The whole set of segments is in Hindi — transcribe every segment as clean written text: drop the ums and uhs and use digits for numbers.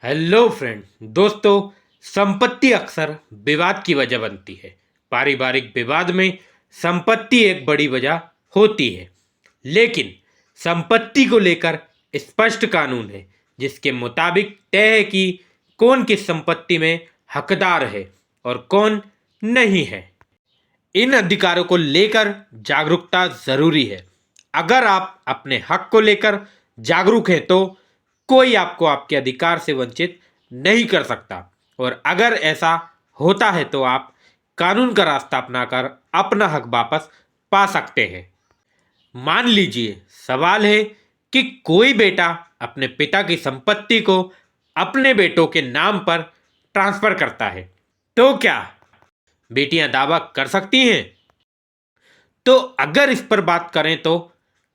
हेलो फ्रेंड दोस्तों। संपत्ति अक्सर विवाद की वजह बनती है। पारिवारिक विवाद में संपत्ति एक बड़ी वजह होती है, लेकिन संपत्ति को लेकर स्पष्ट कानून है जिसके मुताबिक तय है कि कौन किस संपत्ति में हकदार है और कौन नहीं है। इन अधिकारों को लेकर जागरूकता जरूरी है। अगर आप अपने हक को लेकर जागरूक हैं तो कोई आपको आपके अधिकार से वंचित नहीं कर सकता, और अगर ऐसा होता है तो आप कानून का रास्ता अपनाकर अपना हक वापस पा सकते हैं। मान लीजिए सवाल है कि कोई बेटा अपने पिता की संपत्ति को अपने बेटों के नाम पर ट्रांसफर करता है, तो क्या बेटियां दावा कर सकती हैं? तो अगर इस पर बात करें तो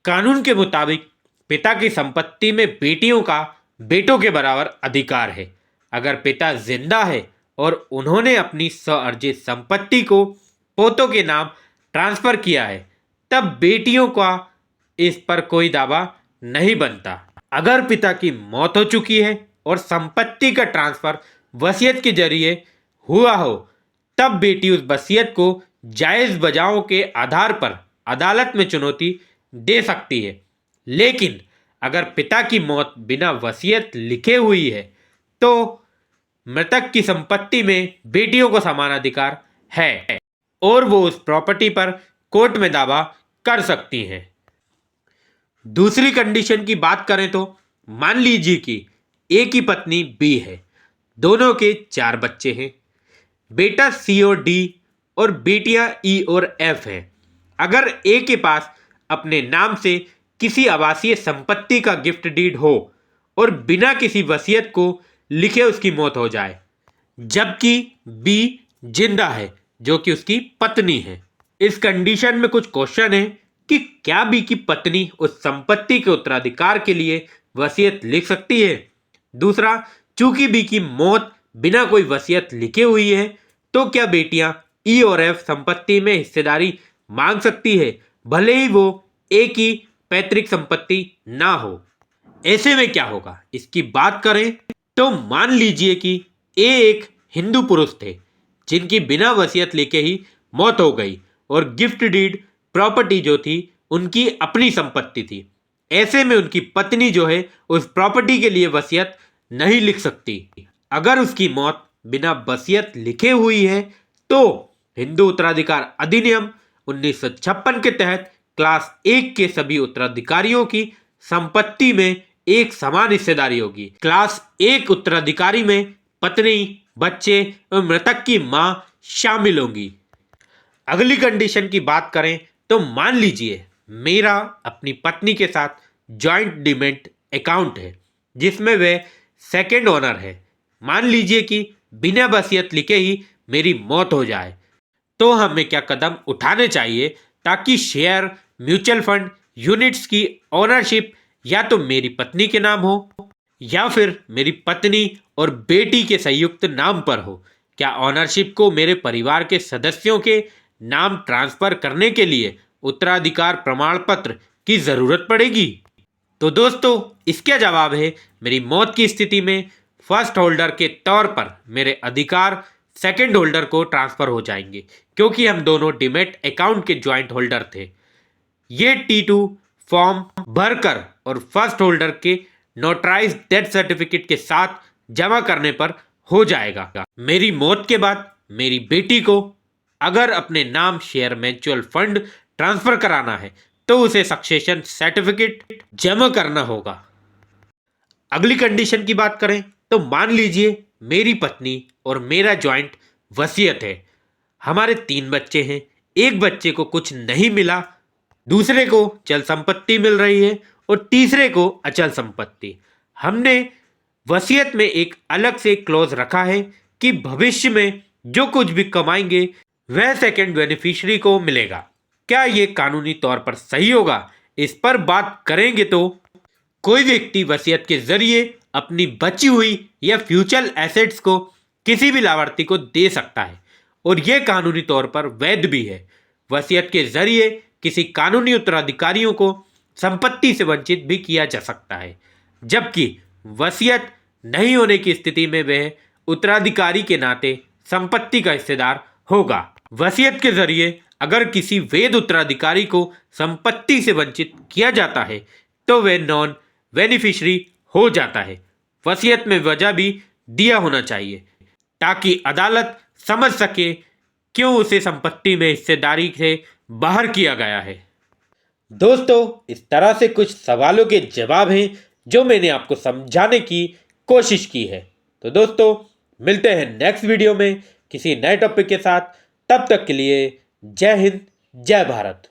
कानून के मुताबिक पिता की संपत्ति में बेटियों का बेटों के बराबर अधिकार है। अगर पिता जिंदा है और उन्होंने अपनी स्वअर्जित संपत्ति को पोतों के नाम ट्रांसफर किया है, तब बेटियों का इस पर कोई दावा नहीं बनता। अगर पिता की मौत हो चुकी है और संपत्ति का ट्रांसफर वसीयत के जरिए हुआ हो, तब बेटी उस वसीयत को जायज वजहों के आधार पर अदालत में चुनौती दे सकती है। लेकिन अगर पिता की मौत बिना वसीयत लिखे हुई है तो मृतक की संपत्ति में बेटियों को समान अधिकार है और वो उस प्रॉपर्टी पर कोर्ट में दावा कर सकती हैं। दूसरी कंडीशन की बात करें तो मान लीजिए कि ए की पत्नी बी है, दोनों के 4 बच्चे हैं। बेटा सी और डी और बेटियां ई और एफ हैं। अगर ए के पास अपने नाम से किसी आवासीय संपत्ति का गिफ्ट डीड हो और बिना किसी वसीयत को लिखे उसकी मौत हो जाए, जबकि बी जिंदा है जो कि उसकी पत्नी है, इस कंडीशन में कुछ क्वेश्चन है कि क्या बी की पत्नी उस संपत्ति के उत्तराधिकार के लिए वसीयत लिख सकती है। दूसरा, चूंकि बी की मौत बिना कोई वसीयत लिखे हुई है, तो क्या बेटियां ई और एफ संपत्ति में हिस्सेदारी मांग सकती है, भले ही वो ए की पैतृक संपत्ति ना हो। ऐसे में क्या होगा, इसकी बात करें तो मान लीजिए कि ए एक हिंदू पुरुष थे जिनकी बिना वसीयत लिखे ही मौत हो गई और गिफ्ट डीड प्रॉपर्टी जो थी उनकी अपनी संपत्ति थी। ऐसे में उनकी पत्नी जो है उस प्रॉपर्टी के लिए वसीयत नहीं लिख सकती। अगर उसकी मौत बिना वसीयत लिखे हुई है तो हिंदू उत्तराधिकार अधिनियम 1956 के तहत क्लास 1 के सभी उत्तराधिकारियों की संपत्ति में एक समान हिस्सेदारी होगी। क्लास 1 उत्तराधिकारी में पत्नी, बच्चे और मृतक की मां शामिल होंगी। अगली कंडीशन की बात करें तो मान लीजिए मेरा अपनी पत्नी के साथ जॉइंट डिमेट अकाउंट है जिसमें वे सेकंड ओनर है। मान लीजिए कि बिना वसीयत लिखे ही मेरी मौत हो जाए, तो हमें क्या कदम उठाने चाहिए ताकि शेयर, म्यूचुअल फंड, यूनिट्स की ओनरशिप या तो मेरी पत्नी के नाम हो या फिर मेरी पत्नी और बेटी के संयुक्त नाम पर हो। क्या ओनरशिप को मेरे परिवार के सदस्यों के नाम ट्रांसफर करने के लिए उत्तराधिकार प्रमाण पत्र की जरूरत पड़ेगी? तो दोस्तों, इसका जवाब है मेरी मौत की स्थिति में फर्स्ट होल्डर के तौर पर मेरे अधिकार सेकंड होल्डर को ट्रांसफर हो जाएंगे, क्योंकि हम दोनों डिमेट अकाउंट के ज्वाइंट होल्डर थे। ये T2 फॉर्म भरकर और फर्स्ट होल्डर के नोटराइज्ड डेथ सर्टिफिकेट के साथ जमा करने पर हो जाएगा। मेरी मौत के बाद मेरी बेटी को अगर अपने नाम शेयर म्यूचुअल फंड ट्रांसफर कराना है तो उसे सक्सेशन सर्टिफिकेट जमा करना होगा। अगली कंडीशन की बात करें तो मान लीजिए मेरी पत्नी और मेरा ज्वाइंट वसीयत है। हमारे 3 बच्चे हैं, एक बच्चे को कुछ नहीं मिला, दूसरे को चल संपत्ति मिल रही है और तीसरे को अचल संपत्ति। हमने वसीयत में एक अलग से क्लॉज रखा है कि भविष्य में जो कुछ भी कमाएंगे वह सेकंड बेनिफिशियरी को मिलेगा। क्या ये कानूनी तौर पर सही होगा? इस पर बात करेंगे तो कोई व्यक्ति वसीयत के जरिए अपनी बची हुई या फ्यूचर एसेट्स को किसी भी लाभार्थी को दे सकता है और यह कानूनी तौर पर वैध भी है। वसीयत के जरिए किसी कानूनी उत्तराधिकारियों को संपत्ति से वंचित भी किया जा सकता है, जबकि वसीयत नहीं होने की स्थिति में वह उत्तराधिकारी के नाते संपत्ति का हिस्सेदार होगा। वसीयत के जरिए अगर किसी वैध उत्तराधिकारी को संपत्ति से वंचित किया जाता है तो वह नॉन बेनिफिशियरी हो जाता है। वसीयत में वजह भी दिया होना चाहिए ताकि अदालत समझ सके क्यों उसे संपत्ति में हिस्सेदारी से बाहर किया गया है। दोस्तों, इस तरह से कुछ सवालों के जवाब हैं जो मैंने आपको समझाने की कोशिश की है। तो दोस्तों, मिलते हैं नेक्स्ट वीडियो में किसी नए टॉपिक के साथ। तब तक के लिए जय हिंद, जय भारत।